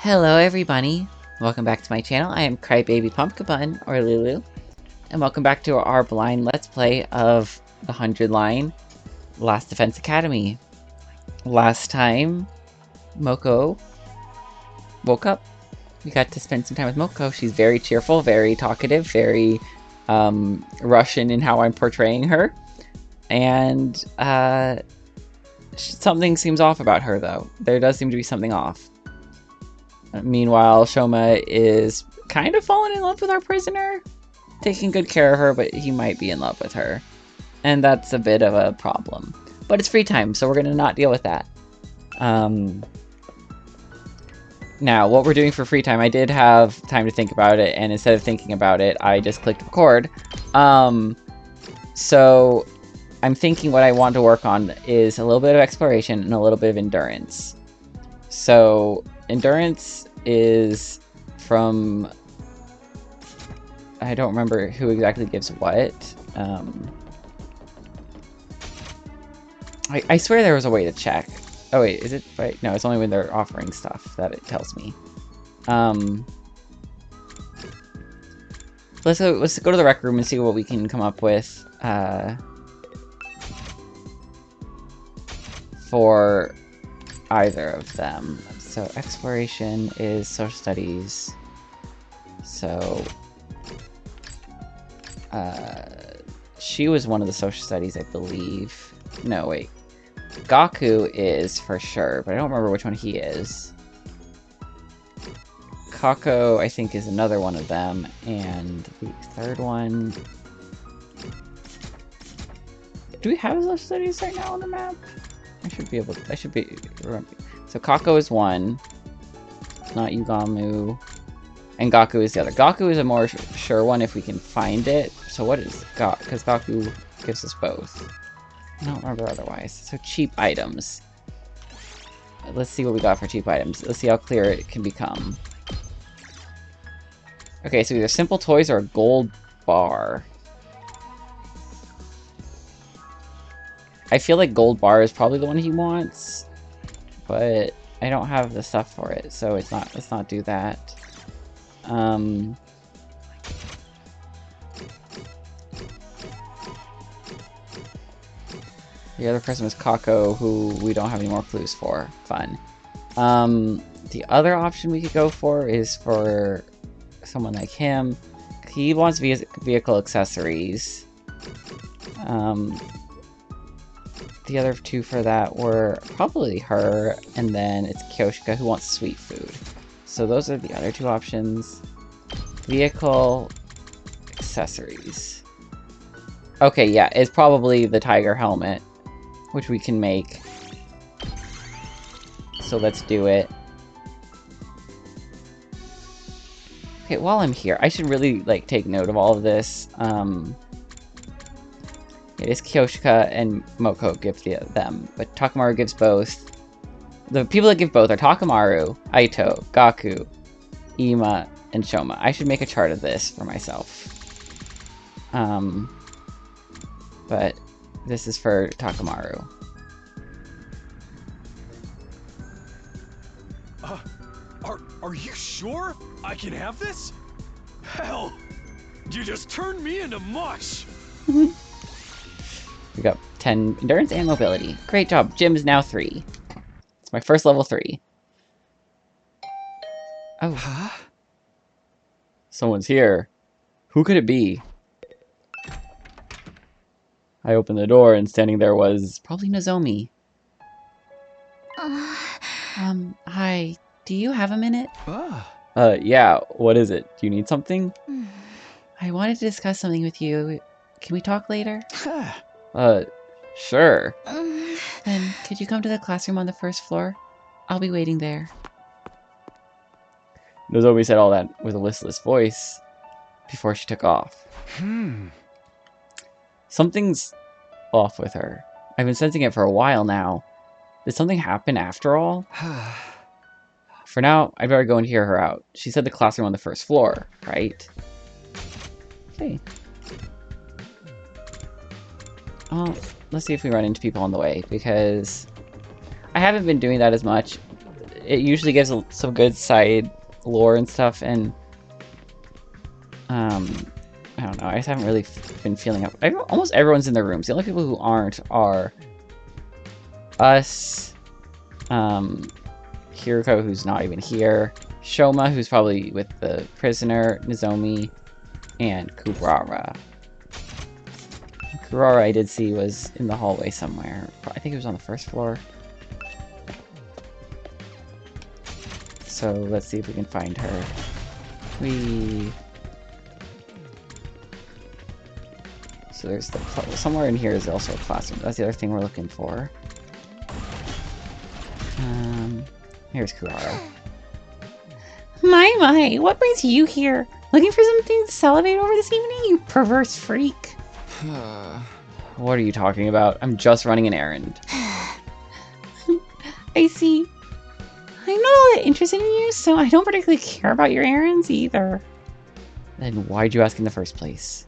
Hello everybody, welcome back to my channel. I am Crybaby Pumpkin Bun, or Lulu, and welcome back to our blind let's play of the 100 line Last Defense Academy. Last time, Moko woke up. We got to spend some time with Moko. She's very cheerful, very talkative, very Russian in how I'm portraying her. And something seems off about her though. There does seem to be something off. Meanwhile, Shoma is kind of falling in love with our prisoner, taking good care of her, but he might be in love with her. And that's a bit of a problem. But it's free time, so we're going to not deal with that. Now, what we're doing for free time, I did have time to think about it, and instead of thinking about it, I just clicked record. So I'm thinking what I want to work on is a little bit of exploration and a little bit of endurance. So endurance is from, I don't remember who exactly gives what. I swear there was a way to check. Oh wait, is it right? No, it's only when they're offering stuff that it tells me. Let's go to the rec room and see what we can come up with for either of them. So exploration is social studies. So she was one of the social studies, I believe. No, wait. Gaku is for sure, but I don't remember which one he is. Kako, I think, is another one of them, and the third one... Do we have social studies right now on the map? I should be able to... I should be... So Kako is one. It's not Yugamu. And Gaku is the other. Gaku is a more sure one if we can find it. So what is Gaku? Because Gaku gives us both. I don't remember otherwise. So cheap items. Let's see what we got for cheap items. Let's see how clear it can become. Okay, so either simple toys or a gold bar. I feel like gold bar is probably the one he wants, but I don't have the stuff for it, so it's not. Let's not do that. The other person was Kako, who we don't have any more clues for. Fun. The other option we could go for is for someone like him. He wants vehicle accessories. The other two for that were probably her, and then it's Kyoshika who wants sweet food. So those are the other two options. Vehicle accessories. Okay, yeah, it's probably the tiger helmet, which we can make. So let's do it. Okay, while I'm here, I should really, like, take note of all of this. It is Kyoshika and Moko give them, but Takamaru gives both. The people that give both are Takamaru, Aito, Gaku, Ima, and Shoma. I should make a chart of this for myself. But this is for Takamaru. Are you sure I can have this? Hell, you just turned me into mush. We got 10 endurance and mobility. Great job. Gym is now 3. It's my first level 3. Oh. Huh? Someone's here. Who could it be? I opened the door and standing there was probably Nozomi. Hi. Do you have a minute? Yeah. What is it? Do you need something? I wanted to discuss something with you. Can we talk later? Sure. Then, could you come to the classroom on the first floor? I'll be waiting there. Nozomi said all that with a listless voice before she took off. Something's off with her. I've been sensing it for a while now. Did something happen after all? For now, I'd better go and hear her out. She said the classroom on the first floor, right? Okay. Let's see if we run into people on the way, because I haven't been doing that as much. it usually gives some good side lore and stuff, and I don't know, I just haven't really been feeling up. Almost everyone's in their rooms. The only people who aren't are us, Kiriko, who's not even here, Shoma, who's probably with the prisoner, Nozomi, and Kurara. Kurara I did see was in the hallway somewhere. I think it was on the first floor. So let's see if we can find her. So there's somewhere in here is also a classroom. That's the other thing we're looking for. Here's Kurara. My, what brings you here? Looking for something to salivate over this evening, you perverse freak? What are you talking about? I'm just running an errand. I see. I'm not all that interested in you, so I don't particularly care about your errands either. Then why'd you ask in the first place?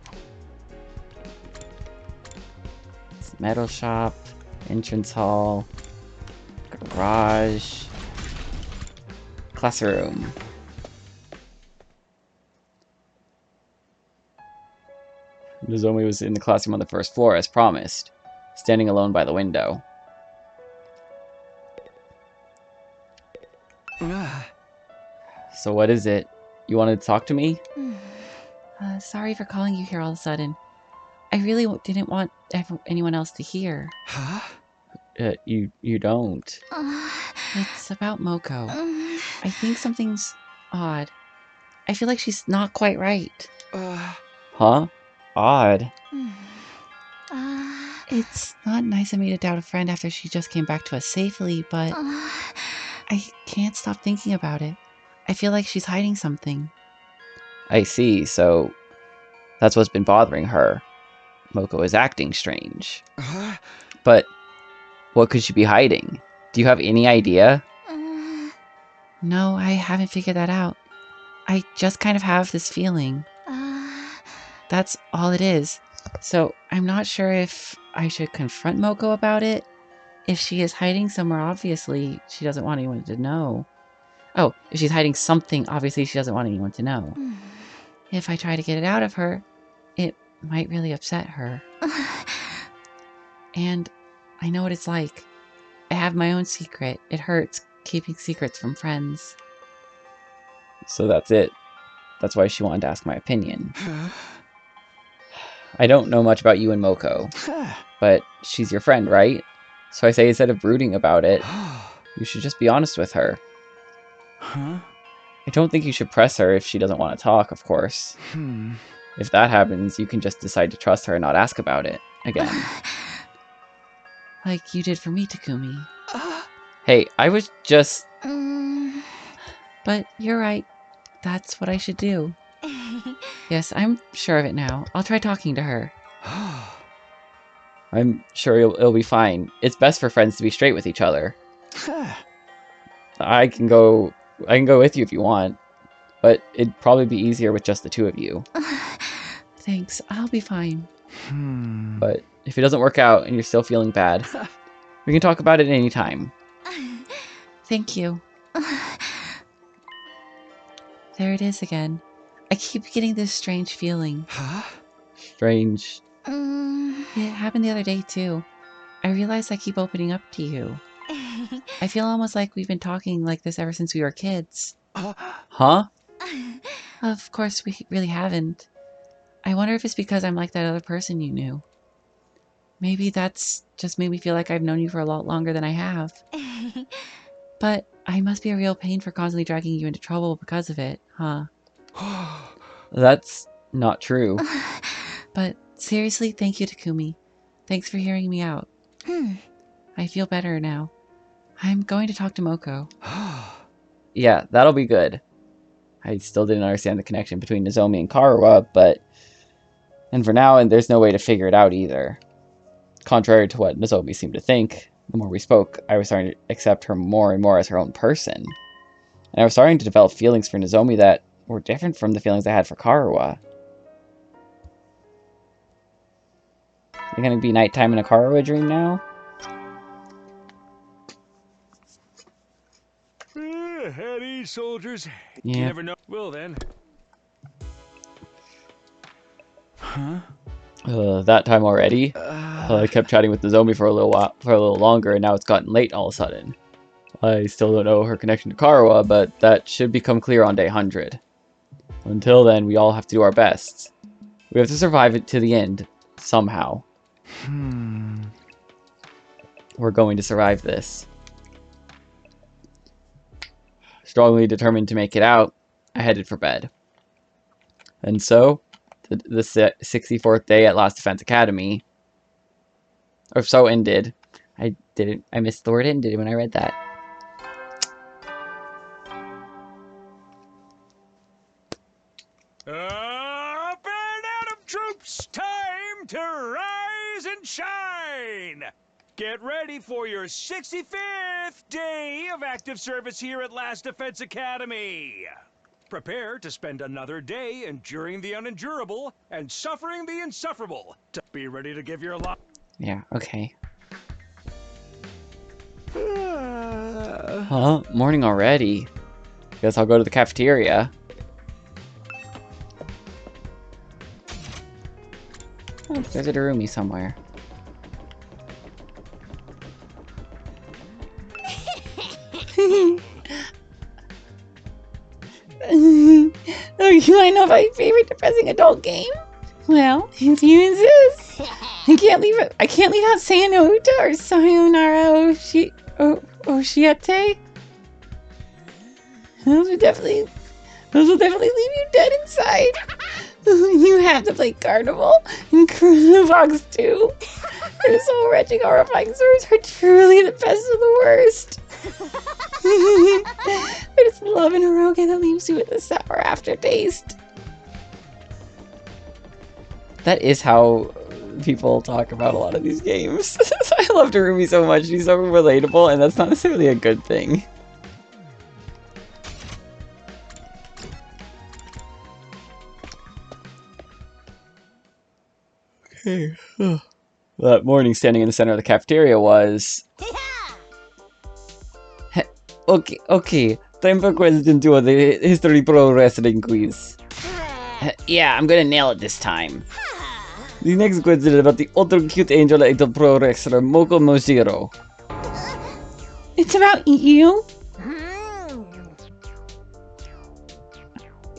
It's metal shop, entrance hall, garage, classroom. Nozomi was in the classroom on the first floor, as promised, standing alone by the window. So what is it? You wanted to talk to me? Sorry for calling you here all of a sudden. I really didn't want anyone else to hear. Huh? You don't. It's about Moko. I think something's odd. I feel like she's not quite right. Huh? Odd. It's not nice of me to doubt a friend after she just came back to us safely, but I can't stop thinking about it. I feel like she's hiding something. I see, so that's what's been bothering her. Moko is acting strange. But what could she be hiding? Do you have any idea? No, I haven't figured that out. I just kind of have this feeling. That's all it is. So I'm not sure if I should confront Moko about it. If she is hiding somewhere, obviously she doesn't want anyone to know. Oh, if she's hiding something, obviously she doesn't want anyone to know. If I try to get it out of her, it might really upset her. And I know what it's like. I have my own secret. It hurts keeping secrets from friends. So that's it. That's why she wanted to ask my opinion. I don't know much about you and Moko, but she's your friend, right? So I say instead of brooding about it, you should just be honest with her. Huh? I don't think you should press her if she doesn't want to talk, of course. If that happens, you can just decide to trust her and not ask about it again. Like you did for me, Takumi. Hey, I was just... But you're right. That's what I should do. Yes, I'm sure of it now. I'll try talking to her. I'm sure it'll be fine. It's best for friends to be straight with each other. I can go with you if you want, but it'd probably be easier with just the two of you. Thanks, I'll be fine. But if it doesn't work out and you're still feeling bad, we can talk about it any time. Thank you. There it is again. I keep getting this strange feeling. Strange. It happened the other day too. I realize I keep opening up to you. I feel almost like we've been talking like this ever since we were kids. Huh? Of course, we really haven't. I wonder if it's because I'm like that other person you knew. Maybe that's just made me feel like I've known you for a lot longer than I have. But I must be a real pain for constantly dragging you into trouble because of it, huh? That's not true. But seriously, thank you, Takumi. Thanks for hearing me out. I feel better now. I'm going to talk to Moko. Yeah, that'll be good. I still didn't understand the connection between Nozomi and Karawa, but... And for now, and there's no way to figure it out either. Contrary to what Nozomi seemed to think, the more we spoke, I was starting to accept her more and more as her own person. And I was starting to develop feelings for Nozomi that were different from the feelings I had for Karawa. Is it gonna be nighttime in a Karawa dream now? At ease, soldiers. You Yeah. never know. Well then. Huh? That time already? I kept chatting with Nozomi for a little longer, and now it's gotten late all of a sudden. I still don't know her connection to Karawa, but that should become clear on day 100. Until then, we all have to do our best. We have to survive it to the end, somehow. We're going to survive this. Strongly determined to make it out, I headed for bed. And so, the 64th day at Last Defense Academy, or so ended. I missed the word ended when I read that. Up and out of troops! Time to rise and shine! Get ready for your 65th day of active service here at Last Defense Academy. Prepare to spend another day enduring the unendurable and suffering the insufferable. To be ready to give your life. Yeah, okay. Huh? Morning already? Guess I'll go to the cafeteria. Oh, there's a Darumi somewhere. Oh, you want to know my favorite depressing adult game? Well, if you insist. I can't leave out Sayonouta or Sayonara Oshiate. Those will definitely leave you dead inside. You have to play Carnival and Chrono Fox too. Their soul-wrenching, horrifying stories are truly the best of the worst. There's love in Eroge that leaves you with a sour aftertaste. That is how people talk about a lot of these games. I love Darumi so much. She's so relatable, and that's not necessarily a good thing. Okay. That morning, standing in the center of the cafeteria was... Okay. Time for question 2 of the History Pro Wrestling quiz. Yeah, I'm gonna nail it this time. The next question is about the ultra cute angel idol pro wrestler Moko Moshiro. It's about you?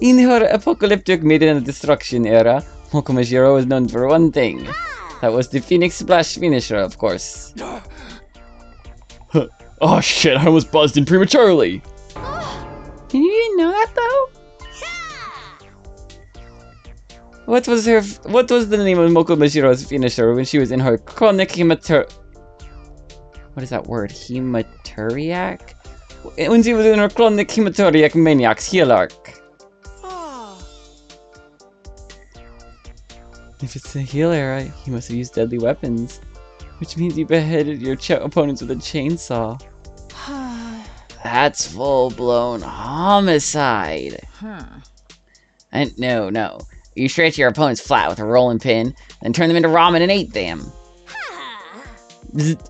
In her apocalyptic Maiden of Destruction era, Moko Moshiro was known for one thing. That was the Phoenix Splash finisher, of course. Oh shit, I almost buzzed in prematurely! You didn't know that though? What was the name of Moko Moshiro's finisher when she was in her chronic what is that word? Hematuriac? When she was in her chronic hematuriac maniac's heel arc. If it's the heel era, he must have used deadly weapons. Which means he beheaded your opponents with a chainsaw. That's full-blown homicide. And no. You stretch your opponents flat with a rolling pin, then turn them into ramen and ate them.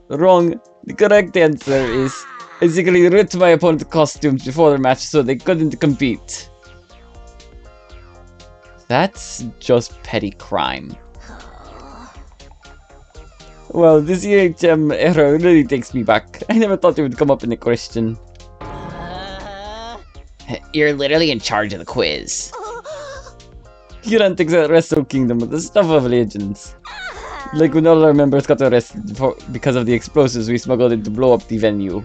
Wrong. The correct answer is basically ripped my opponent's costumes before the match so they couldn't compete. That's just petty crime. Well, this EHM era really takes me back. I never thought it would come up in a question. You're literally in charge of the quiz. Kiran takes the Wrestle Kingdom with the stuff of legends. Like when all our members got arrested because of the explosives we smuggled in to blow up the venue.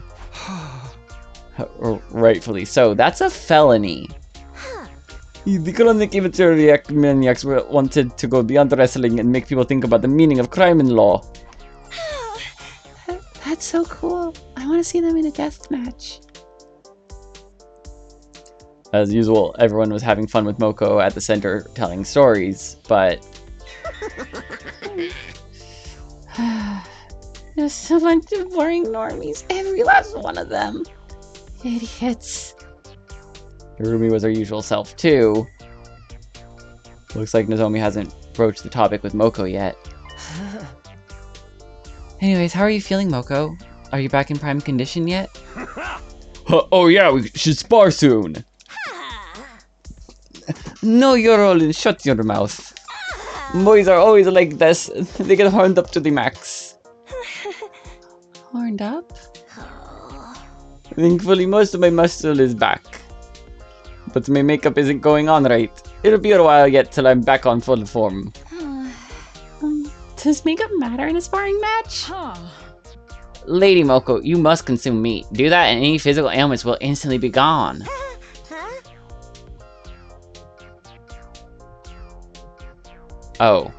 Rightfully so. That's a felony. The chronic hematuriac maniacs wanted to go beyond wrestling and make people think about the meaning of crime and law. That's so cool. I want to see them in a death match. As usual, everyone was having fun with Moko at the center telling stories, but... There's so much of boring normies. Every last one of them. Idiots. Ruby was her usual self, too. Looks like Nozomi hasn't broached the topic with Moko yet. Anyways, how are you feeling, Moko? Are you back in prime condition yet? Oh yeah, we should spar soon. No, you're all in. Shut your mouth. Boys are always like this. They get horned up to the max. Horned up? Thankfully, most of my muscle is back. But my makeup isn't going on right. It'll be a while yet till I'm back on full form. Does makeup matter in a sparring match? Lady Moko, you must consume meat. Do that and any physical ailments will instantly be gone. Oh.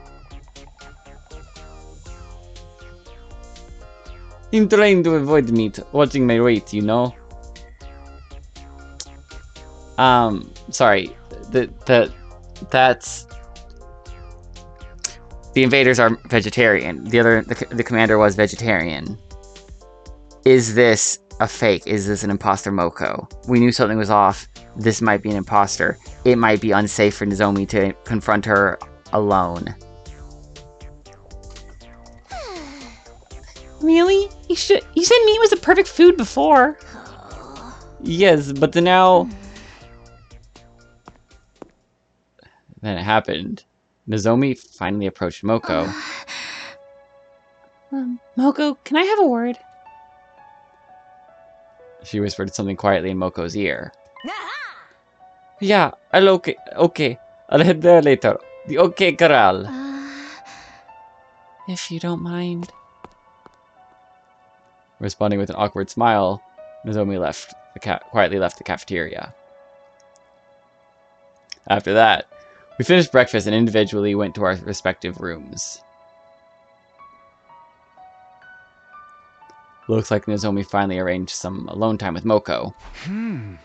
I'm trying to avoid meat, watching my weight, you know? Sorry. That's... The invaders are vegetarian. The commander was vegetarian. Is this a fake? Is this an imposter Moko? We knew something was off. This might be an imposter. It might be unsafe for Nozomi to confront her alone. Really? You said meat was the perfect food before. Yes, but now... Then it happened. Nozomi finally approached Moko. Moko, can I have a word? She whispered something quietly in Moko's ear. Yeah, I'll okay. I'll head there later. The okay corral. If you don't mind. Responding with an awkward smile, Nozomi quietly left the cafeteria. After that, we finished breakfast and individually went to our respective rooms. Looks like Nozomi finally arranged some alone time with Moko. I'm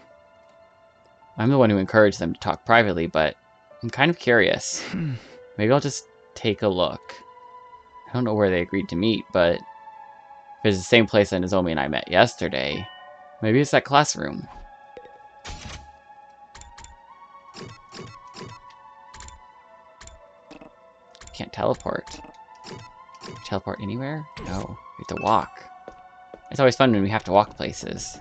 the one who encouraged them to talk privately, but I'm kind of curious. Maybe I'll just take a look. I don't know where they agreed to meet, but if it's the same place that Nozomi and I met yesterday, maybe it's that classroom. Can't teleport. Teleport anywhere? No, we have to walk. It's always fun when we have to walk places.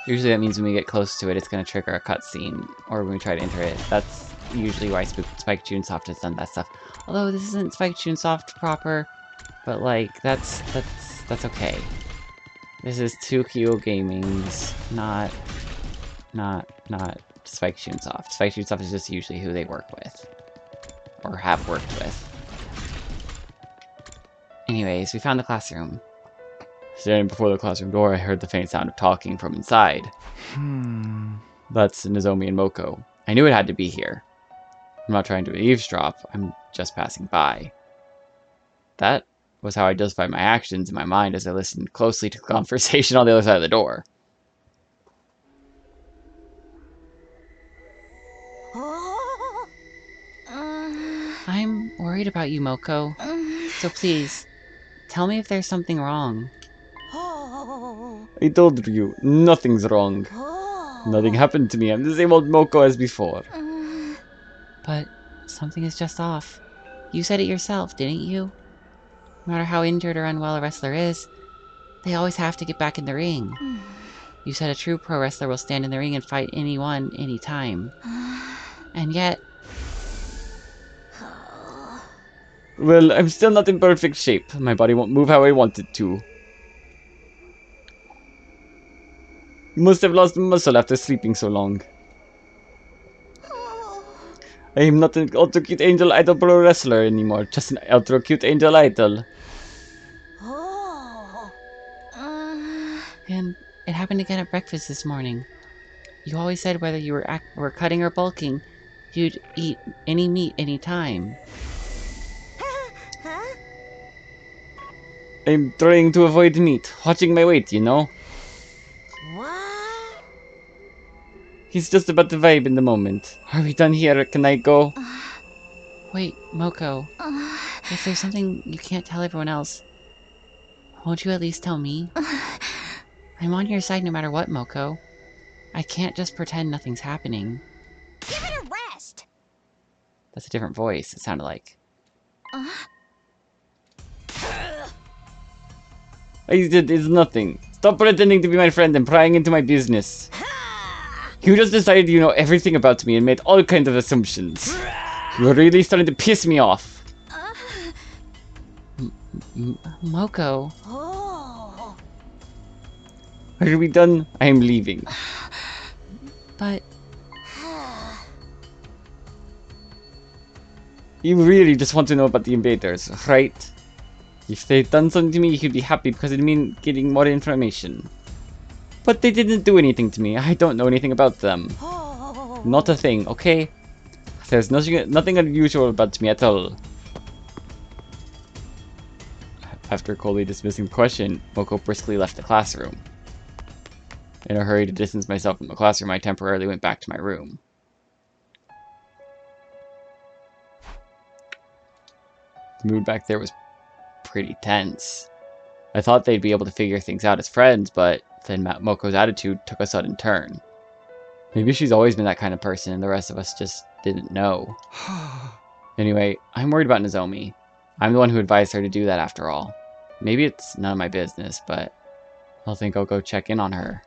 Usually that means when we get close to it, it's going to trigger a cutscene, or when we try to enter it. That's usually why Spike Chunsoft has done that stuff. Although this isn't Spike Chunsoft proper, but like that's okay. This is 2Kyo Gaming's, not Spike Chunsoft. Spike Chunsoft is just usually who they work with, or have worked with. Anyways, we found the classroom. Standing before the classroom door, I heard the faint sound of talking from inside. That's Nozomi and Moko. I knew it had to be here. I'm not trying to eavesdrop, I'm just passing by. That was how I justified my actions in my mind as I listened closely to the conversation on the other side of the door. I'm worried about you, Moko. So please, tell me if there's something wrong. I told you, nothing's wrong. Nothing happened to me, I'm the same old Moko as before. But something is just off. You said it yourself, didn't you? No matter how injured or unwell a wrestler is, they always have to get back in the ring. You said a true pro wrestler will stand in the ring and fight anyone, anytime. And yet... Well, I'm still not in perfect shape. My body won't move how I want it to. You must have lost muscle after sleeping so long. I am not an ultra cute angel idol pro wrestler anymore, just an ultra cute angel idol. And it happened again at breakfast this morning. You always said whether you were cutting or bulking, you'd eat any meat any time. I'm trying to avoid meat, watching my weight, you know? What? He's just about the vibe in the moment. Are we done here? Can I go? Wait, Moko. If there's something you can't tell everyone else, won't you at least tell me? I'm on your side no matter what, Moko. I can't just pretend nothing's happening. Give it a rest! That's a different voice, it sounded like. It's nothing. Stop pretending to be my friend and prying into my business. You just decided you know everything about me and made all kinds of assumptions. You're really starting to piss me off. Moko. Are we done? I am leaving. But You really just want to know about the invaders, right? If they'd done something to me, you'd be happy because it'd mean getting more information. But they didn't do anything to me. I don't know anything about them. Not a thing, okay? There's nothing unusual about me at all. After coldly dismissing the question, Moko briskly left the classroom. In a hurry to distance myself from the classroom, I temporarily went back to my room. The mood back there was pretty tense. I thought they'd be able to figure things out as friends, but then Moko's attitude took a sudden turn. Maybe she's always been that kind of person and the rest of us just didn't know. Anyway, I'm worried about Nozomi. I'm the one who advised her to do that after all. Maybe it's none of my business, but I'll go check in on her.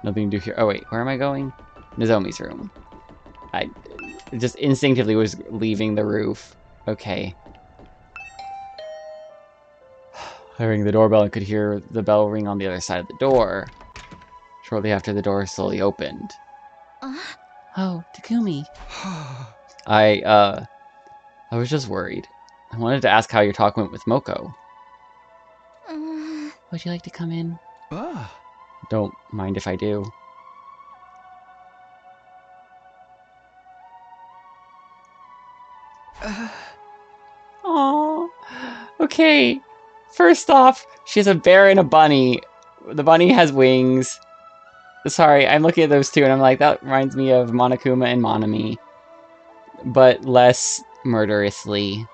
Nothing to do here. Oh wait, where am I going? Nozomi's room. I just instinctively was leaving the roof. Okay. I rang the doorbell and could hear the bell ring on the other side of the door. Shortly after, the door slowly opened. oh, Takumi. I was just worried. I wanted to ask how your talk went with Moko. Would you like to come in? Don't mind if I do. Aww. Okay. First off, she has a bear and a bunny. The bunny has wings. Sorry, I'm looking at those two and I'm like, that reminds me of Monokuma and Monami. But less murderously.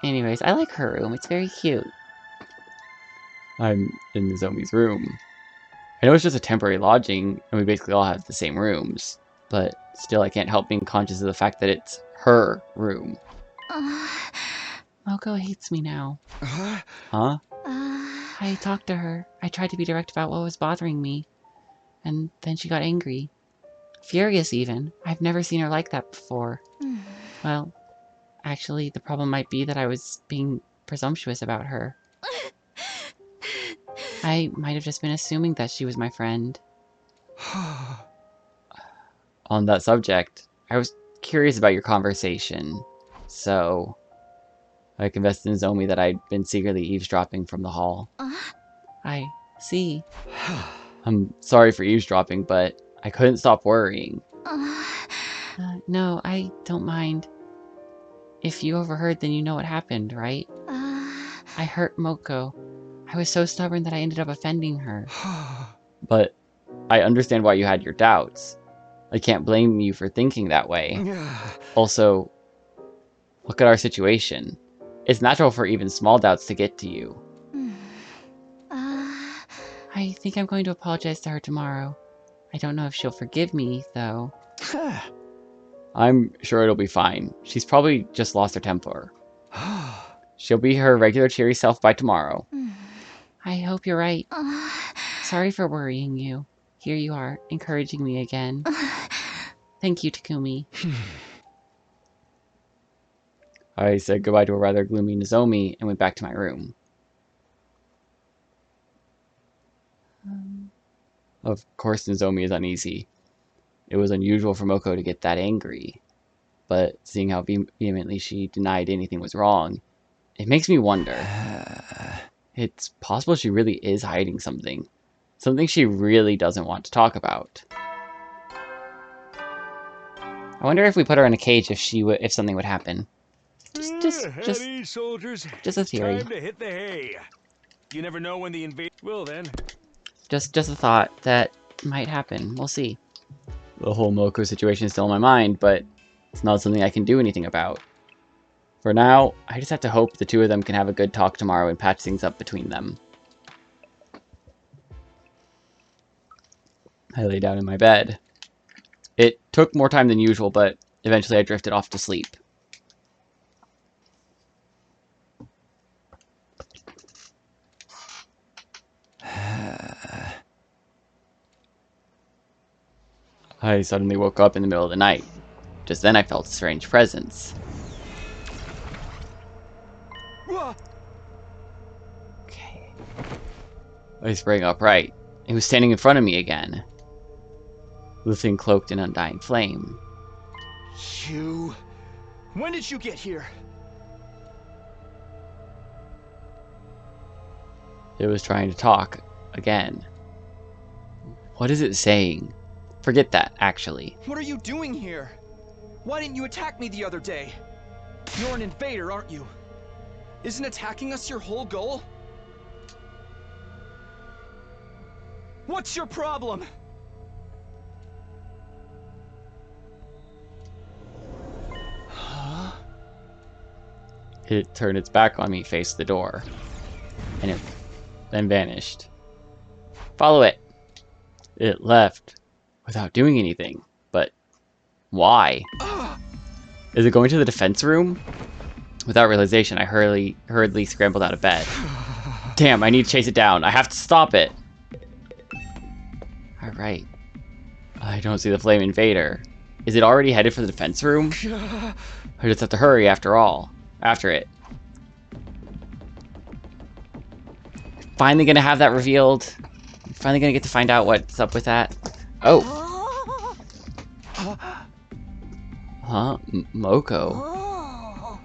Anyways, I like her room. It's very cute. I'm in Nozomi's room. I know it's just a temporary lodging, and we basically all have the same rooms. But still, I can't help being conscious of the fact that it's her room. Moko hates me now. Huh? I talked to her. I tried to be direct about what was bothering me. And then she got angry. Furious, even. I've never seen her like that before. Well, actually, the problem might be that I was being presumptuous about her. I might have just been assuming that she was my friend. On that subject, I was curious about your conversation. So, I confessed to Nozomi that I'd been secretly eavesdropping from the hall. I see. I'm sorry for eavesdropping, but I couldn't stop worrying. No, I don't mind. If you overheard, then you know what happened, right? I hurt Moko. I was so stubborn that I ended up offending her. But I understand why you had your doubts. I can't blame you for thinking that way. Also, look at our situation. It's natural for even small doubts to get to you. I think I'm going to apologize to her tomorrow. I don't know if she'll forgive me, though. I'm sure it'll be fine. She's probably just lost her temper. She'll be her regular cheery self by tomorrow. I hope you're right. Sorry for worrying you. Here you are, encouraging me again. Thank you, Takumi. I said goodbye to a rather gloomy Nozomi and went back to my room. Of course, Nozomi is uneasy. It was unusual for Moko to get that angry. But seeing how vehemently she denied anything was wrong, it makes me wonder. It's possible she really is hiding something. Something she really doesn't want to talk about. I wonder if we put her in a cage if something would happen. Soldiers. Just a theory. Time to hit the hay. You never know when the invade will then. Just a thought that might happen. We'll see. The whole Moko situation is still in my mind, but it's not something I can do anything about. For now, I just have to hope the two of them can have a good talk tomorrow and patch things up between them. I lay down in my bed. It took more time than usual, but eventually I drifted off to sleep. I suddenly woke up in the middle of the night. Just then I felt a strange presence. Okay. I sprang upright. It was standing in front of me again. The thing cloaked in undying flame. You... When did you get here? It was trying to talk again. What is it saying? Forget that, actually. What are you doing here? Why didn't you attack me the other day? You're an invader, aren't you? Isn't attacking us your whole goal? What's your problem? Huh? It turned its back on me, faced the door, and it then vanished. Follow it! It left without doing anything. But why? Is it going to the defense room? Without realization, I hurriedly scrambled out of bed. Damn, I need to chase it down. I have to stop it. Alright. I don't see the flame invader. Is it already headed for the defense room? I just have to hurry after it. Finally gonna have that revealed. Finally gonna get to find out what's up with that. Oh. Huh? Moko.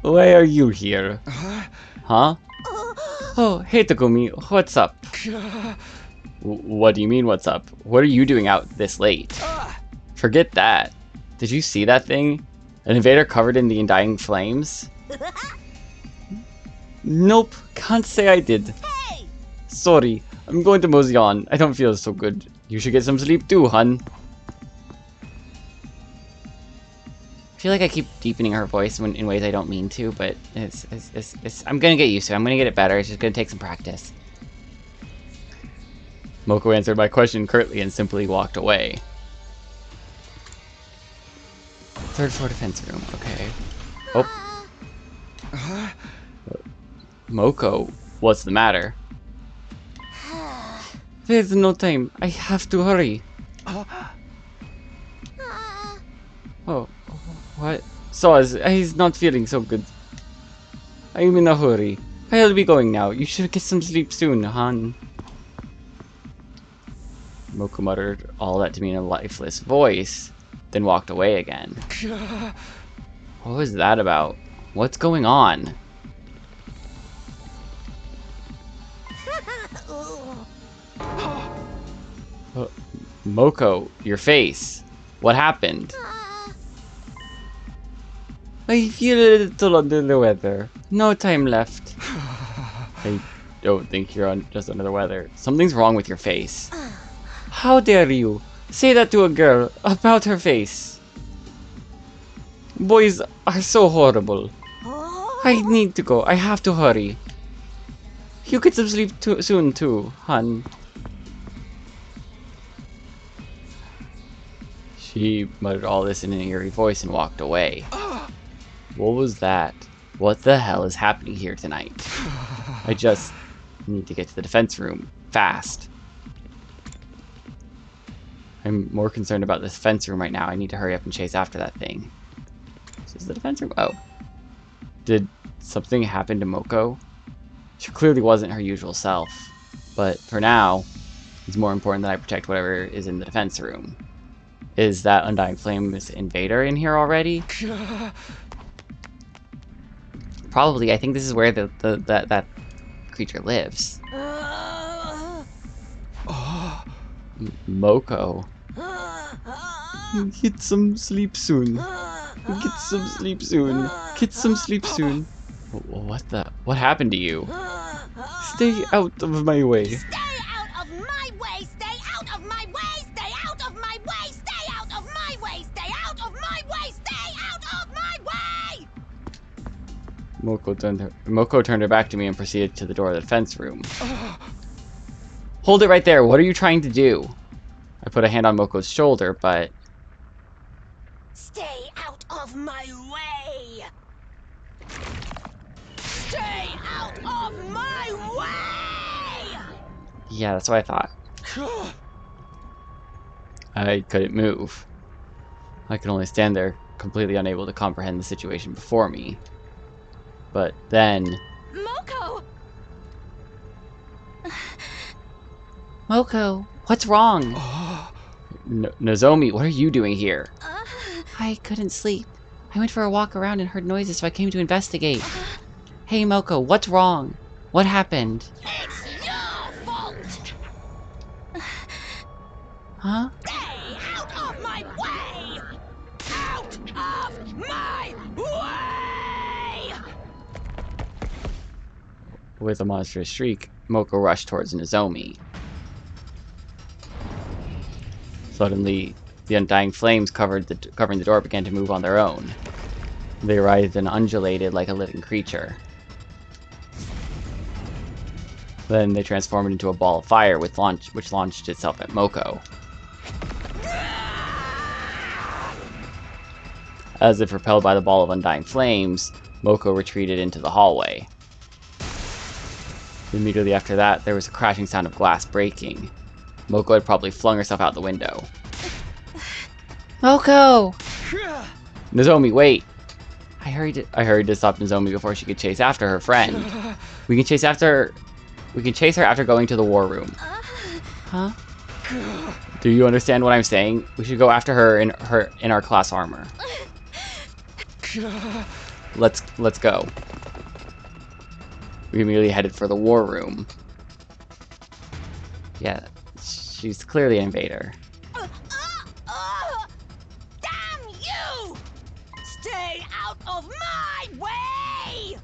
Why are you here? Huh? Oh, hey Takumi, what's up? What do you mean, what's up? What are you doing out this late? Forget that. Did you see that thing? An invader covered in the undying flames? Nope, can't say I did. Hey! Sorry, I'm going to mosey on. I don't feel so good. You should get some sleep too, hun. I feel like I keep deepening her voice in ways I don't mean to, but I'm gonna get used to it. I'm gonna get it better. It's just gonna take some practice. Moko answered my question curtly and simply walked away. Third floor defense room. Okay. Oh. Moko, what's the matter? There's no time. I have to hurry. Oh, what? Soz, he's not feeling so good. I'm in a hurry. I'll be going now. You should get some sleep soon, hon. Moko muttered all that to me in a lifeless voice, then walked away again. What was that about? What's going on? Moko, your face. What happened? I feel a little under the weather. No time left. I don't think you're just under the weather. Something's wrong with your face. How dare you say that to a girl about her face? Boys are so horrible. I need to go. I have to hurry. You get some sleep soon too, hun. She muttered all this in an eerie voice and walked away. What was that? What the hell is happening here tonight? I just need to get to the defense room. Fast. I'm more concerned about the defense room right now. I need to hurry up and chase after that thing. This is the defense room? Oh. Did something happen to Moko? She clearly wasn't her usual self. But for now, it's more important that I protect whatever is in the defense room. Is that Undying Flame's invader in here already? Probably. I think this is where that creature lives. Moko. Get some sleep soon. Get some sleep soon. Get some sleep soon. What happened to you? Stay out of my way. Stay out of my way! Stay out of my way! Stay out of my way! Stay out of my way! Stay out of my way! Stay out of my way! Moko turned her back to me and proceeded to the door of the defense room. Hold it right there. What are you trying to do? I put a hand on Moko's shoulder, but... Stay out of my way! Stay out of my way! Yeah, that's what I thought. I couldn't move. I could only stand there, completely unable to comprehend the situation before me. But then... Moko! Moko, what's wrong? Nozomi, what are you doing here? I couldn't sleep. I went for a walk around and heard noises, so I came to investigate. Hey, Moko, what's wrong? What happened? It's your fault! Huh? Stay out of my way! Out of my way! With a monstrous shriek, Moko rushed towards Nozomi. Suddenly, the undying flames covering the door began to move on their own. They writhed and undulated like a living creature. Then they transformed into a ball of fire which launched itself at Moko. As if repelled by the ball of undying flames, Moko retreated into the hallway. Immediately after that, there was a crashing sound of glass breaking. Moko had probably flung herself out the window. Moko! Nozomi, wait! I hurried to stop Nozomi before she could chase after her friend. We can chase her after going to the war room. Huh? Do you understand what I'm saying? We should go after her in our class armor. Let's go. We immediately headed for the war room. Yeah, she's clearly an invader. Damn you! Stay out of my way!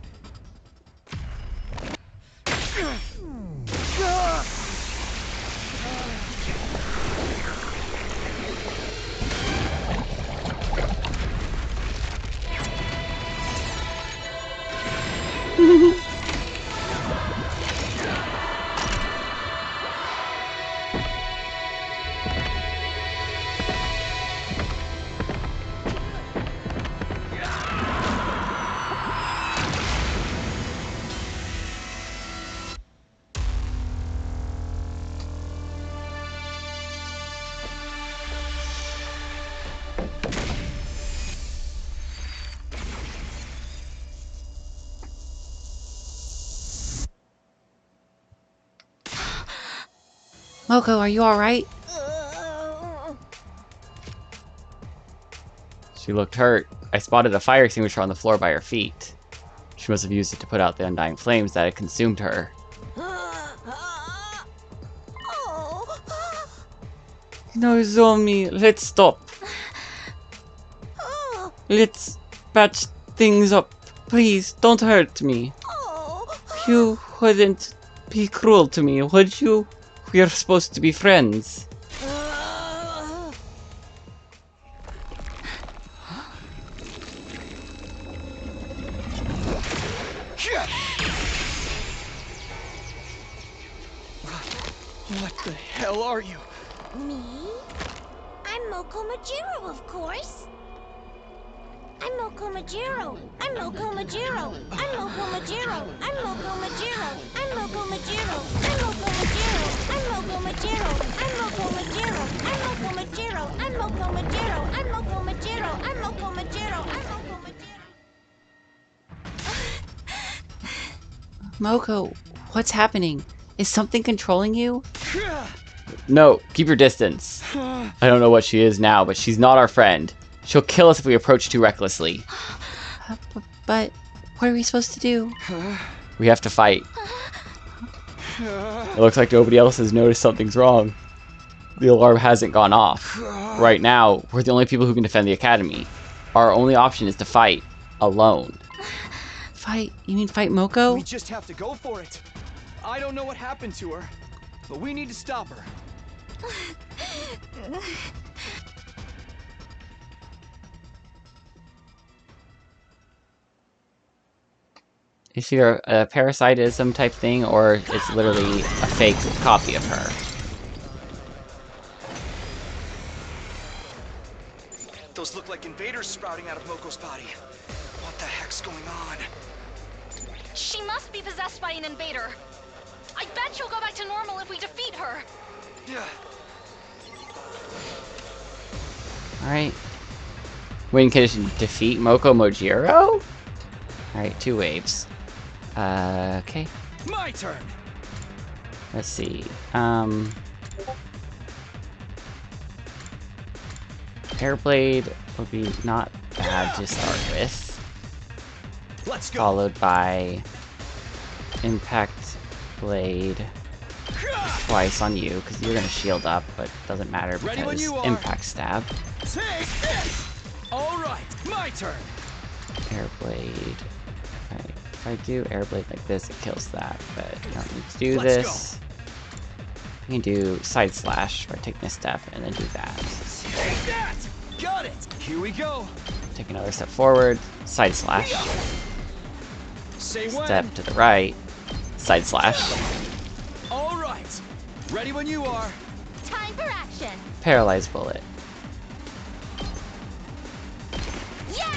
Moko, are you alright? She looked hurt. I spotted a fire extinguisher on the floor by her feet. She must have used it to put out the undying flames that had consumed her. Nozomi, let's stop. Let's patch things up. Please, don't hurt me. You wouldn't be cruel to me, would you? We're supposed to be friends. What the hell are you? Me? I'm Moko Majiro, of course. I'm Moko Majiro. I'm Moko Majiro. I'm Moko Majiro. I'm Moko Majiro. I'm Moko Majiro. I'm Moko Majiro. I'm Moko Majiro. I'm Moko Majiro. I'm Moko Majiro. I'm Moko Majiro. I'm Moko Majiro. I'm Moko Majiro. I'm Moko Majiro. Moko, what's happening? Is something controlling you? No, keep your distance. I don't know what she is now, but she's not our friend. She'll kill us if we approach too recklessly. But what are we supposed to do? We have to fight. It looks like nobody else has noticed something's wrong. The alarm hasn't gone off. Right now, we're the only people who can defend the academy. Our only option is to fight alone. Fight? You mean fight Moko? We just have to go for it. I don't know what happened to her, but we need to stop her. It's either a parasitism type thing, or it's literally a fake copy of her. Those look like invaders sprouting out of Moko's body. What the heck's going on? She must be possessed by an invader. I bet she'll go back to normal if we defeat her. Yeah. Alright. Win condition, defeat Moko Mojiro? Alright, 2 waves. Okay. My turn. Let's see. Airblade would be not bad to start with. Let's go. Followed by Impact Blade twice on you, because you're gonna shield up, but it doesn't matter Ready when because you are. Impact Stab. Take this. All right, my turn. Airblade. Alright, if I do Airblade like this, it kills that, but I don't need to do Let's this. You can do Side Slash, or take this step, and then do that. Take that. Got it. Here we go. Take another step forward, Side Slash. Say when. Step to the right, Side Slash. All right. Ready when you are. Time for action. Paralyzed Bullet. Yeah!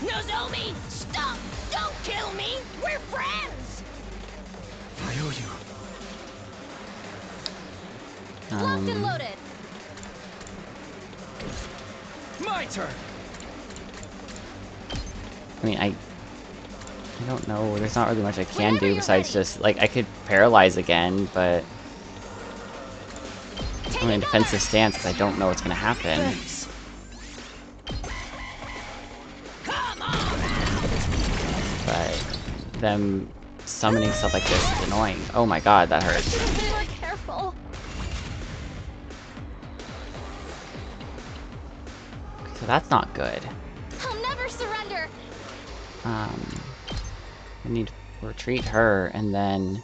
Nozomi, stop! Don't kill me! We're friends! I owe you. Locked and loaded. My turn. I mean, I don't know. There's not really much I can Whenever do you're besides ready. just, like, I could paralyze again, but I'm in a defensive stance because I don't know what's going to happen. Thanks. Come on! But them summoning stuff like this is annoying. Oh my god, that hurts. Be more careful. So that's not good. I'll never surrender. We need to retreat her, and then...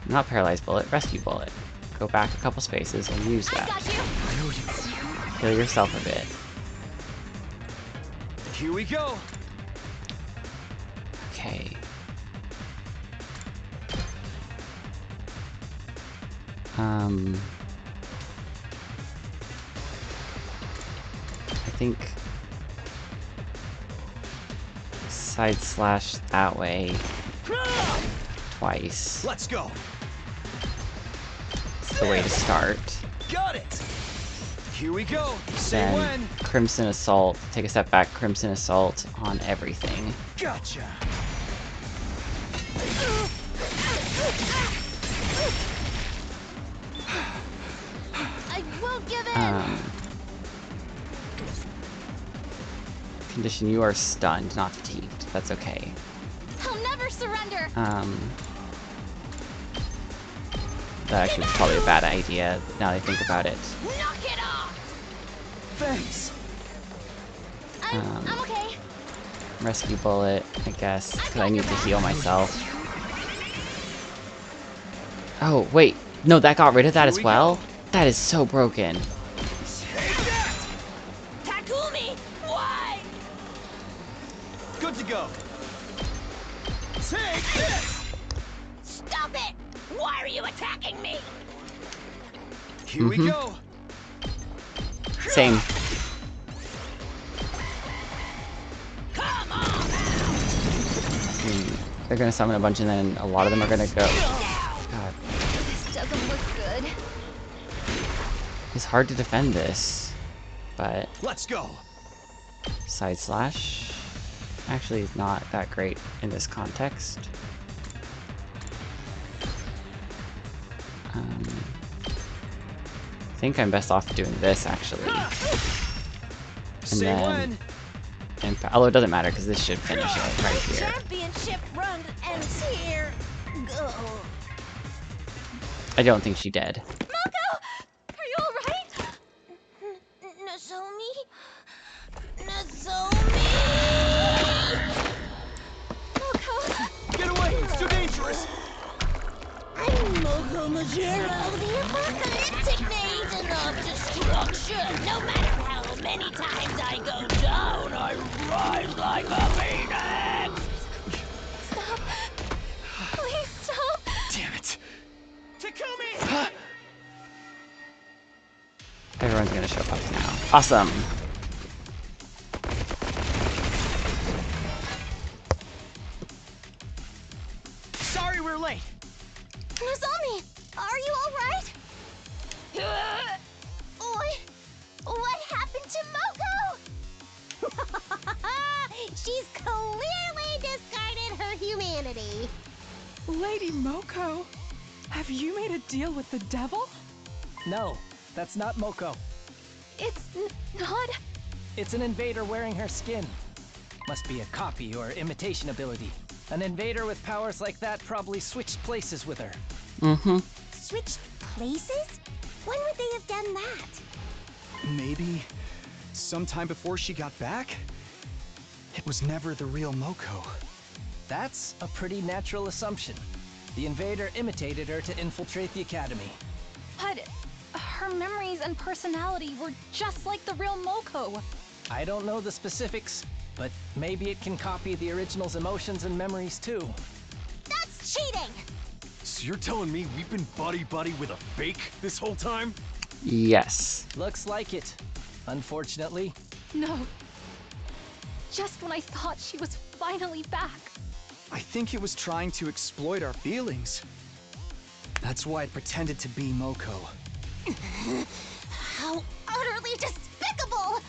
Not Paralyzed Bullet, Rescue Bullet. Go back a couple spaces and use I that. got you. I owe you. Heal yourself a bit. Here we go. Okay. I think Side Slash that way twice. Let's go. It's the way to start. Got it. Here we go. Say Then when. Crimson Assault. Take a step back. Crimson Assault on everything. Gotcha. I won't give in! Condition, you are stunned, not fatigued. That's okay. I'll never surrender. That actually was probably a bad idea, now that I think about it. Knock it off! Thanks. I'm okay. Rescue Bullet, I guess, because I need to heal myself. Oh, wait. No, that got rid of that as well? That is so broken. Take that. Takumi! Why? Good to go. Take this. Stop it! Why are you attacking me? Here we go. Same. Come on! They're gonna summon a bunch and then a lot of them are gonna go. God, This doesn't look good. it's hard to defend this. But Let's go. Side Slash actually is not that great in this context. I think I'm best off doing this actually. Say when. Although it doesn't matter because this should finish it right here. Championship run ends here. Go. I don't think she did. Moko! Are you alright? Nozomi? Nozomi! Moko! Get away. It's too dangerous. I'm Moko Majiro, the apocalyptic maiden of destruction. No matter how Many times I go down, I rise like a phoenix! Stop! Please stop! Damn it! Takumi! Everyone's gonna show up now. Awesome! Sorry we're late. Nozomi, are you alright? What happened to Moko? She's clearly discarded her humanity. Lady Moko, have you made a deal with the devil? No, that's not Moko. It's not. It's an invader wearing her skin. Must be a copy or imitation ability. An invader with powers like that probably switched places with her. Mm-hmm. Switched places? When would they have done that? Maybe sometime before she got back? It was never the real Moko. That's a pretty natural assumption. The invader imitated her to infiltrate the academy. But her memories and personality were just like the real Moko. I don't know the specifics, but maybe it can copy the original's emotions and memories too. That's cheating! So you're telling me we've been buddy-buddy with a fake this whole time? Yes. Looks like it, unfortunately. No. Just when I thought she was finally back. I think it was trying to exploit our feelings. That's why it pretended to be Moko. How utterly despicable!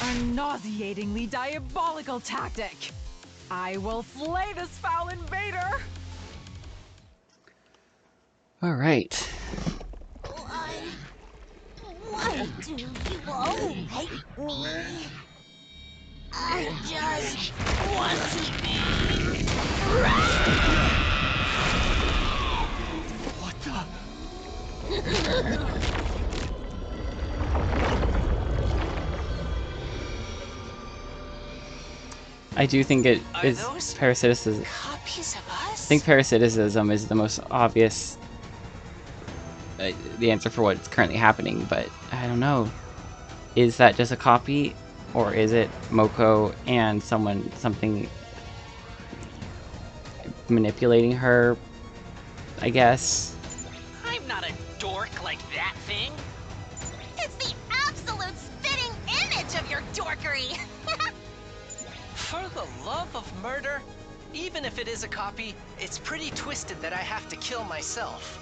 A nauseatingly diabolical tactic. I will flay this foul invader! Alright. Why do you all hate me? I just want to be What the? I do think it Are is those parasiticism. copies of I us? think parasiticism is the most obvious the answer for what's currently happening, but I don't know. Is that just a copy, or is it Moko and something manipulating her? I guess. I'm not a dork like that thing. It's the absolute spitting image of your dorkery! For the love of murder, even if it is a copy, it's pretty twisted that I have to kill myself.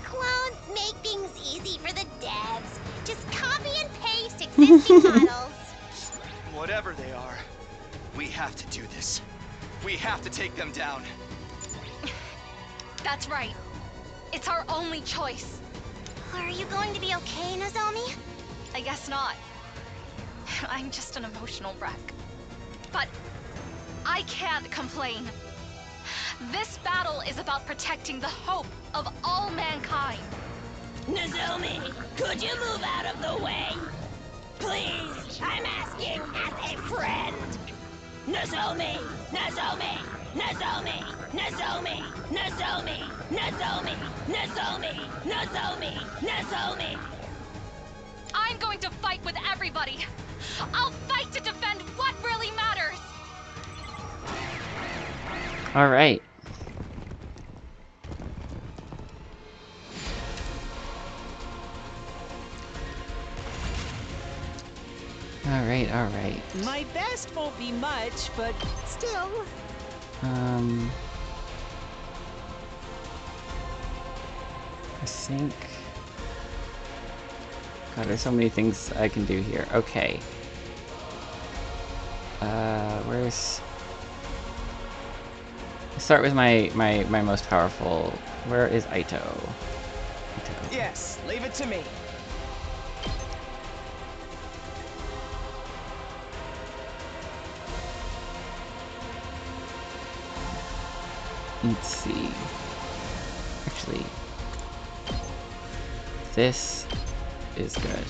Clones make things easy for the devs. Just copy and paste existing models. Whatever they are, we have to do this. We have to take them down. That's right. It's our only choice. Are you going to be okay, Nozomi? I guess not. I'm just an emotional wreck. But I can't complain. This battle is about protecting the hope of all mankind. Nozomi, could you move out of the way? Please, I'm asking as a friend. Nozomi, Nozomi, Nozomi, Nozomi, Nozomi, Nozomi, Nozomi, Nozomi, Nozomi. I'm going to fight with everybody. I'll fight to defend what really matters. Alright. Alright. My best won't be much, but still. I think... God, there's so many things I can do here. Okay. Where's... Let's start with my most powerful. Where is Aito? Aito. Yes, leave it to me. Let's see. Actually, this is good.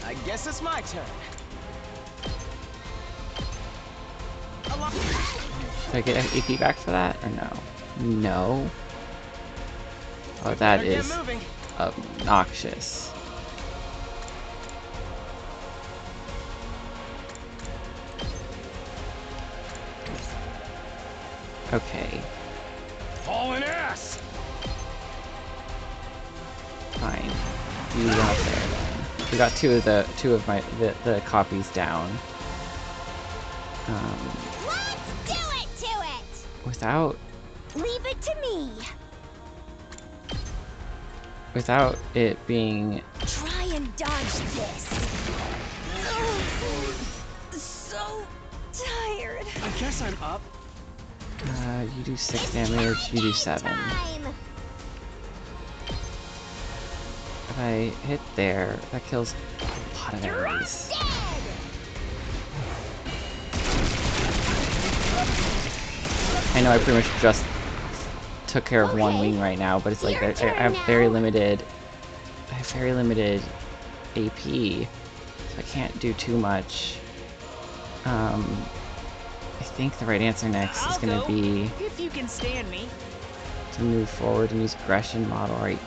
I guess it's my turn. Do I get AP back for that, or no? No. Oh, that Better get is moving. obnoxious. Okay. Hauling ass! Fine. You run up there then. We got two of the copies down. Let's do it to it! Without Leave it to me. it being Try and dodge this. Ugh, so tired. I guess I'm up. you do 6 damage, you do 7. Time. If I hit there, that kills a lot of enemies. Dead. I know I pretty much just took care of one Okay, wing right now, but it's like your I turn have now. very limited AP, so I can't do too much. I think the right answer next is gonna be If you can stand me. to move forward and use aggression model right.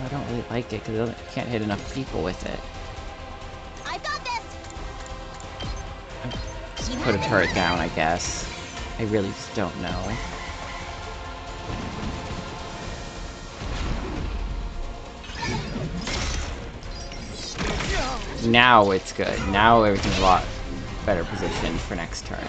I don't really like it because you can't hit enough people with it. I got this. Just put a turret down, I guess. I really just don't know. Now it's good. Now everything's a lot better positioned for next turn.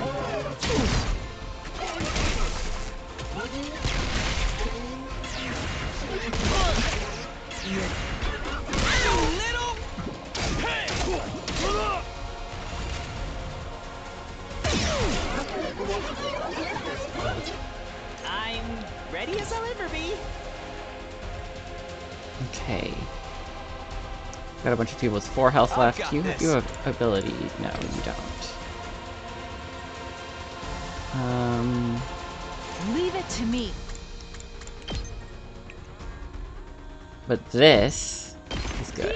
I'm ready as I'll ever be. Okay. Got a bunch of people with 4 health I've left. got You this. have ability. No, you don't. Leave it to me. But this is good.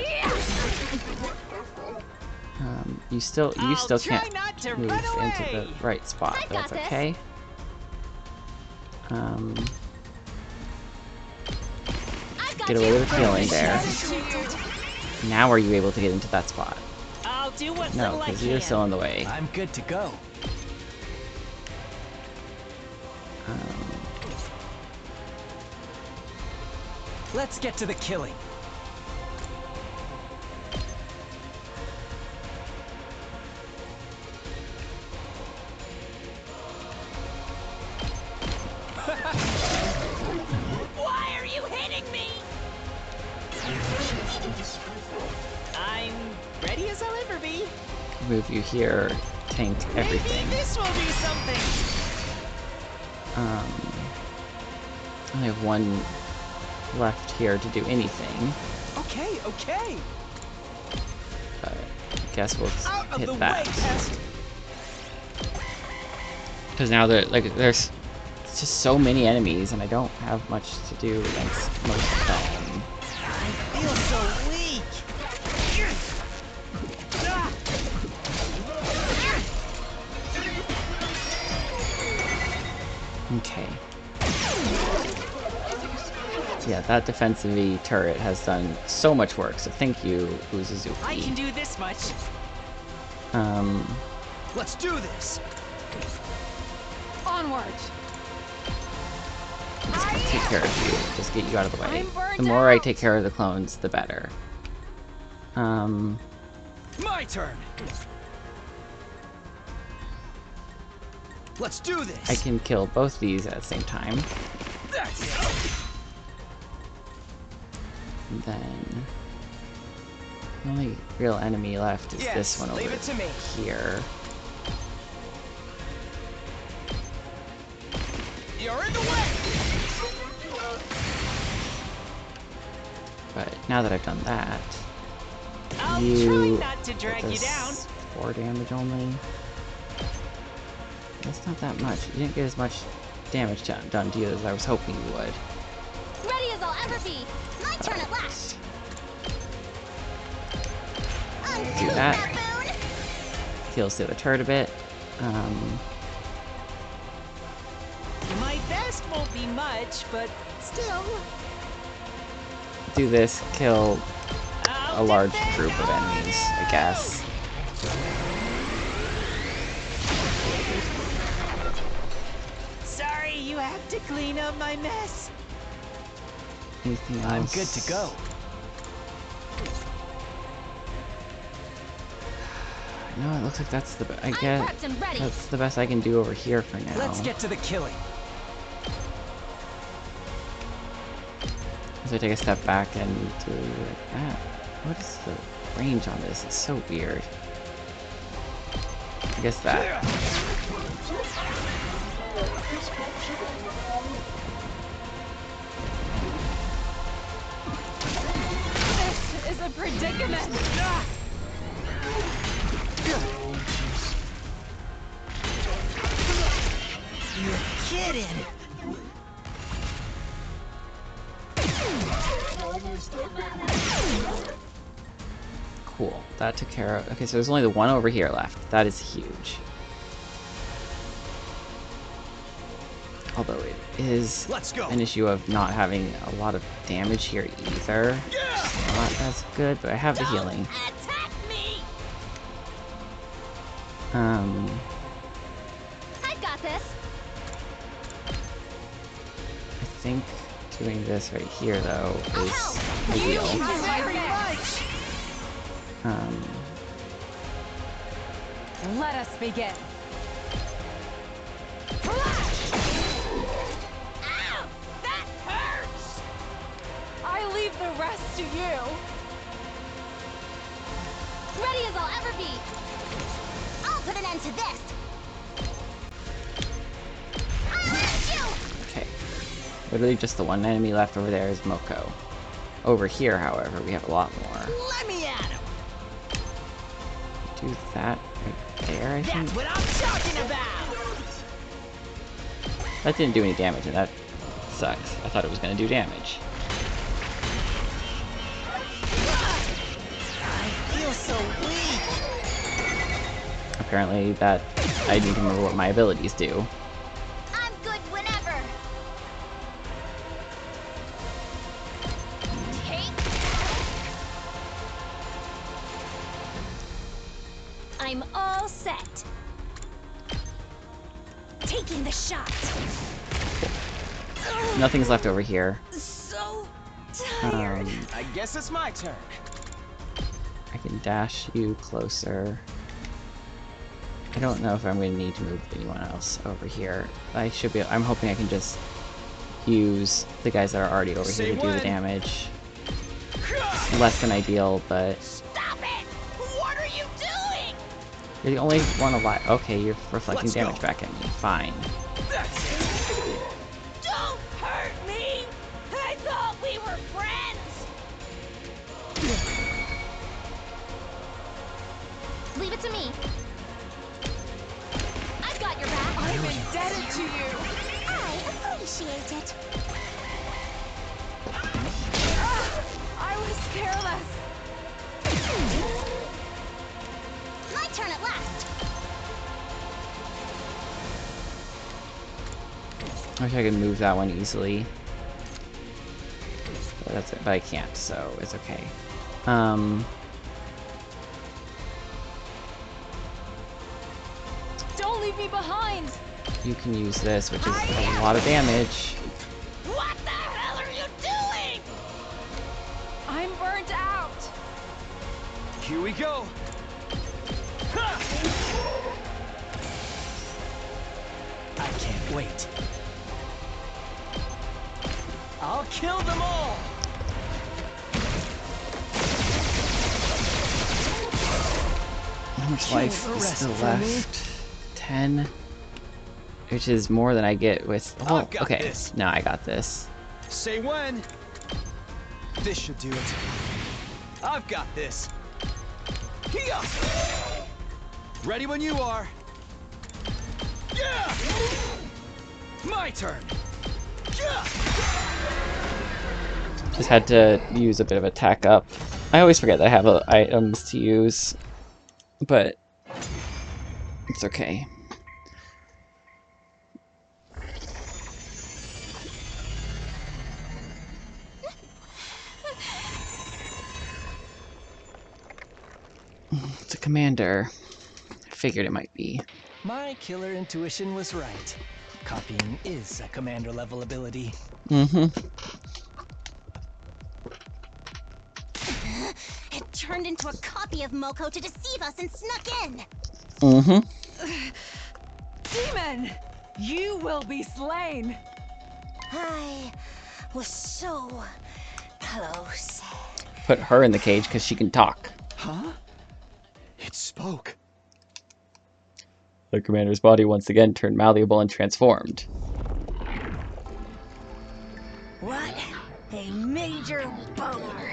You still I'll try can't not to move run into the away. right spot, I but got that's this. okay. I've got Get you. away with killing there. Attitude. Now are you able to get into that spot? I'll do what No, little I because can. you're still in the way. I'm good to go. Let's get to the killing. Why are you hitting me? I'm ready as I'll ever be. Move you here, tank everything. Maybe this will be something. I only have 1 left here to do anything, Okay, okay. but I guess we'll just Out of hit the that. way, pest. Because now there's just so many enemies, and I don't have much to do against most of them. I feel so weak. Ah! Okay. Yeah, that defensive turret has done so much work, so thank you, Uzuzuki. I can do this much. Let's do this. Onward. Take care of you. Just get you out of the way. I'm burned The more I out. take care of the clones, the better. My turn. Let's do this. I can kill both these at the same time. That's it. And then the only real enemy left is Yes, this one over leave it to me. here. You're in the way. But now that I've done that, I'll you try not to drag you does down. 4 damage only. That's not that much. You didn't get as much damage done to you as I was hoping you would. Ready as I'll ever be. My turn at last. Do that. Heals the other turret a bit. My best won't be much, but still. Do this, kill a I'll large defend group of enemies, I guess. Sorry. have to clean up my mess. Anything else? I'm good to go. No, it looks like that's the best. I I'm guess prepped and ready. that's the best I can do over here for now. Let's get to the killing. So I take a step back and do like that. What is the range on this? It's so weird. I guess that. This is a predicament. You're kidding. Cool. That took care of. Okay, so there's only the one over here left. That is huge. Although it is Let's go. an issue of not having a lot of damage here either. So not as good, but I have the healing. Attack me! I've got this. I think doing this right here though is ideal. Very much. Let us begin. Ow! That hurts! I leave the rest to you. Ready as I'll ever be. I'll put an end to this! I'll hurt you! Okay. Literally just the one enemy left over there is Moko. Over here, however, we have a lot more. Let me at him. Do that right there, I think. That's what I'm talking about. That didn't do any damage, and that sucks. I thought it was going to do damage. I feel so weak. Apparently that I need to remember what my abilities do. I'm good whenever! Take. I'm all set. Taking the shot. Nothing's left over here. So tired. I guess it's my turn. I can dash you closer. I don't know if I'm going to need to move anyone else over here. I should be. I'm hoping I can just use the guys that are already over here to do the damage. Less than ideal, but Stop it! What are you doing? you're the only one alive. Okay, you're reflecting Let's damage go. back at me. Fine. Don't hurt me! I thought we were friends! Leave it to me. I've got your back. I'm indebted to you. I appreciate it. I was careless. My turn at last. I wish I could move that one easily. But that's it. But I can't, so it's okay. Don't leave me behind. You can use this, which is a lot of damage. What the hell are you doing? I'm burnt out. Here we go. I can't wait. I'll kill them all. How much Kill life the is rest still for me. left? 10. Which is more than I get with. Oh, I've got okay. this. No, I got this. Say when. This should do it. I've got this. Here. Ready when you are. Yeah. My turn. Yeah. Just had to use a bit of attack up. I always forget that I have items to use, but it's okay. It's a commander. I figured it might be. My killer intuition was right. Copying is a commander level ability. Mm-hmm. It turned into a copy of Moko to deceive us and snuck in. Mm-hmm. Demon! You will be slain! I was so close. Put her in the cage because she can talk. Huh? It spoke. The commander's body once again turned malleable and transformed. What a major bummer.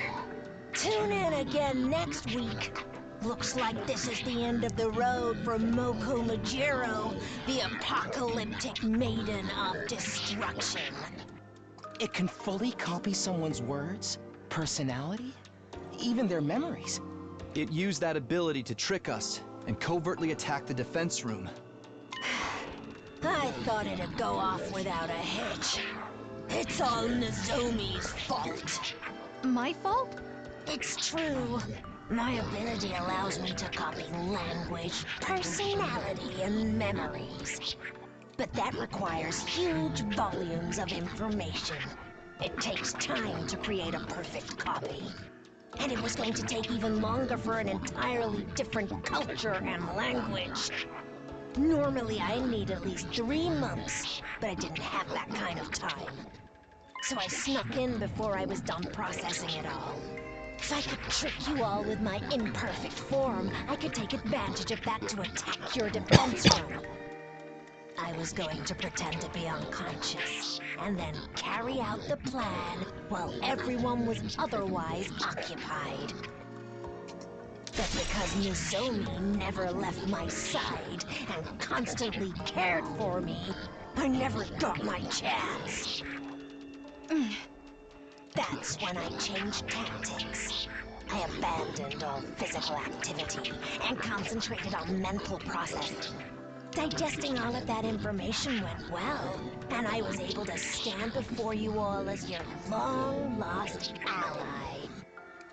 Tune in again next week. Looks like this is the end of the road for Moko Majiro, the apocalyptic maiden of destruction. It can fully copy someone's words, personality, even their memories. It used that ability to trick us and covertly attack the defense room. I thought it'd go off without a hitch. It's all Nozomi's fault. My fault? It's true. My ability allows me to copy language, personality, and memories. But that requires huge volumes of information. It takes time to create a perfect copy. And it was going to take even longer for an entirely different culture and language. Normally, I need at least 3 months, but I didn't have that kind of time. So I snuck in before I was done processing it all. If I could trick you all with my imperfect form, I could take advantage of that to attack your defense room. I was going to pretend to be unconscious, and then carry out the plan while everyone was otherwise occupied. But because Nozomi never left my side and constantly cared for me, I never got my chance. That's when I changed tactics. I abandoned all physical activity and concentrated on mental processing. Digesting all of that information went well, and I was able to stand before you all as your long-lost ally.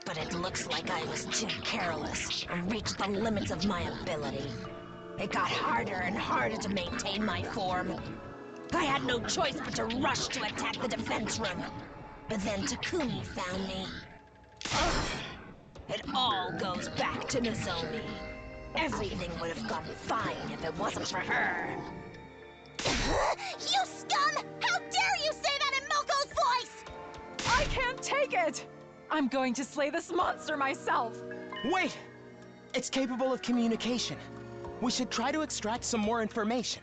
But it looks like I was too careless and reached the limits of my ability. It got harder and harder to maintain my form. I had no choice but to rush to attack the defense room. But then Takumi found me. Ugh. It all goes back to Nozomi. Everything would have gone fine if it wasn't for her. You scum! How dare you say that in Moko's voice! I can't take it! I'm going to slay this monster myself! Wait! It's capable of communication. We should try to extract some more information.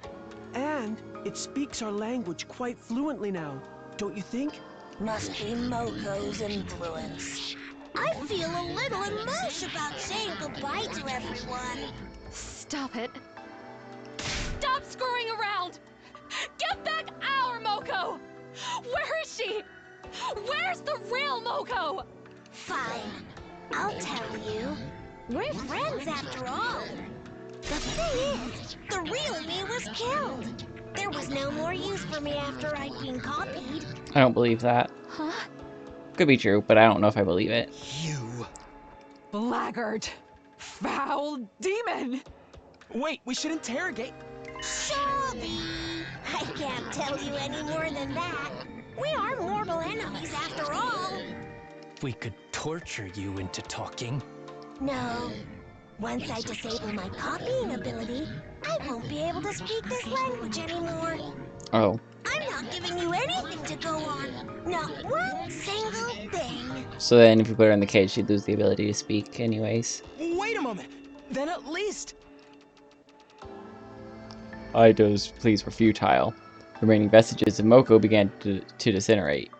And it speaks our language quite fluently now, don't you think? Must be Moko's influence. I feel a little emotion about saying goodbye to everyone. Stop it. Stop screwing around! Get back our Moko! Where is she? Where's the real Moko? Fine. I'll tell you. We're friends after all. The thing is, the real me was killed. There was no more use for me after I'd been copied. I don't believe that. Huh? Could be true, but I don't know if I believe it. You. Blackguard! Foul demon! Wait, we should interrogate. Sorry. I can't tell you any more than that. We are mortal enemies after all. We could torture you into talking. No. Once I disable my copying ability, I won't be able to speak this language anymore. Oh. I'm not giving you anything to go on. Not one single thing. So then if you put her in the cage, she'd lose the ability to speak anyways. Wait a moment. Then at least... Aido's pleas were futile. The remaining vestiges of Moko began to disintegrate.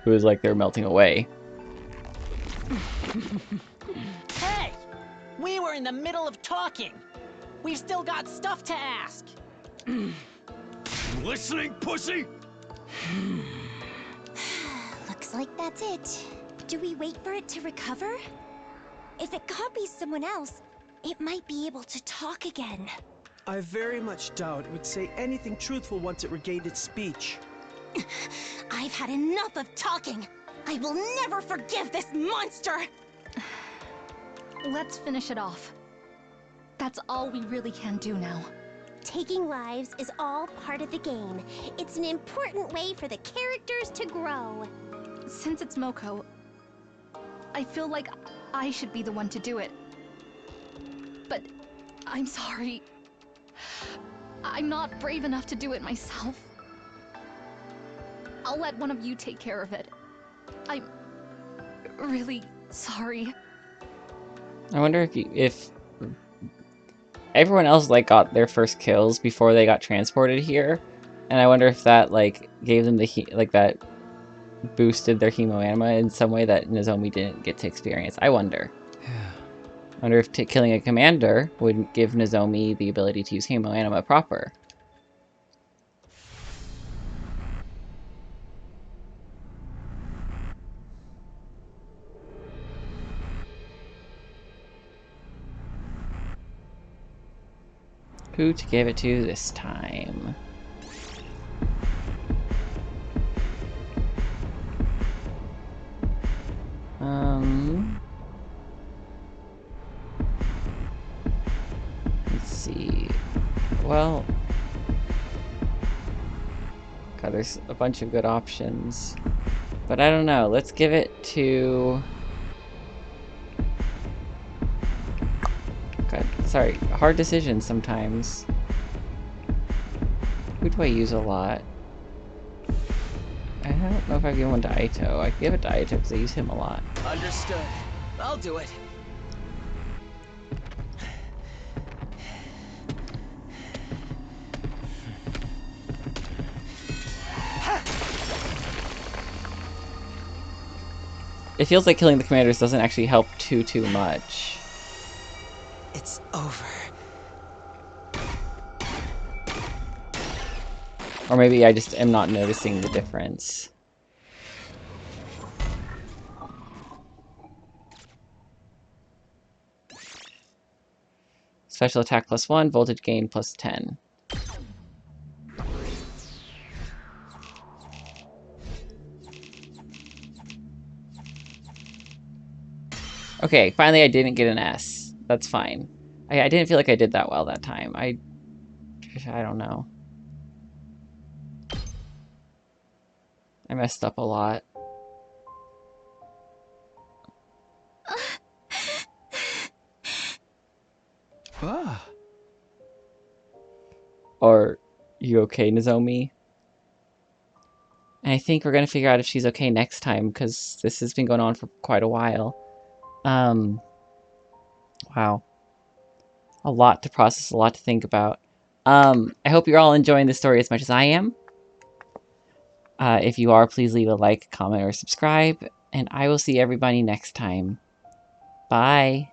It was like they were melting away. Hey! We were in the middle of talking. We've still got stuff to ask. Listening, pussy? Looks like that's it. Do we wait for it to recover? If it copies someone else, it might be able to talk again. I very much doubt it would say anything truthful once it regained its speech. I've had enough of talking. I will never forgive this monster! Let's finish it off. That's all we really can do now. taking lives is all part of the game. It's an important way for the characters to grow. Since it's Moko, I feel like I should be the one to do it. But I'm sorry. I'm not brave enough to do it myself. I'll let one of you take care of it. I'm really sorry. I wonder if everyone else like got their first kills before they got transported here, and I wonder if that like gave them the that boosted their hemoanima in some way that Nozomi didn't get to experience. I wonder. I wonder if killing a commander would give Nozomi the ability to use hemoanima proper. Who to give it to this time? Let's see. Well, God, there's a bunch of good options, but I don't know. Let's give it to... God, sorry, hard decisions sometimes. Who do I use a lot? I don't know if I give one to Aito. I give it to Aito because I use him a lot. Understood. I'll do it. It feels like killing the commanders doesn't actually help too much. It's over. Or maybe I just am not noticing the difference. Special attack +1, voltage gain +10. Okay, finally I didn't get an S. That's fine. I didn't feel like I did that well that time. I don't know. I messed up a lot. Are you okay, Nozomi? And I think we're gonna figure out if she's okay next time, because this has been going on for quite a while. Wow. A lot to process, a lot to think about. I hope you're all enjoying this story as much as I am. If you are, please leave a like, comment, or subscribe, and I will see everybody next time. Bye!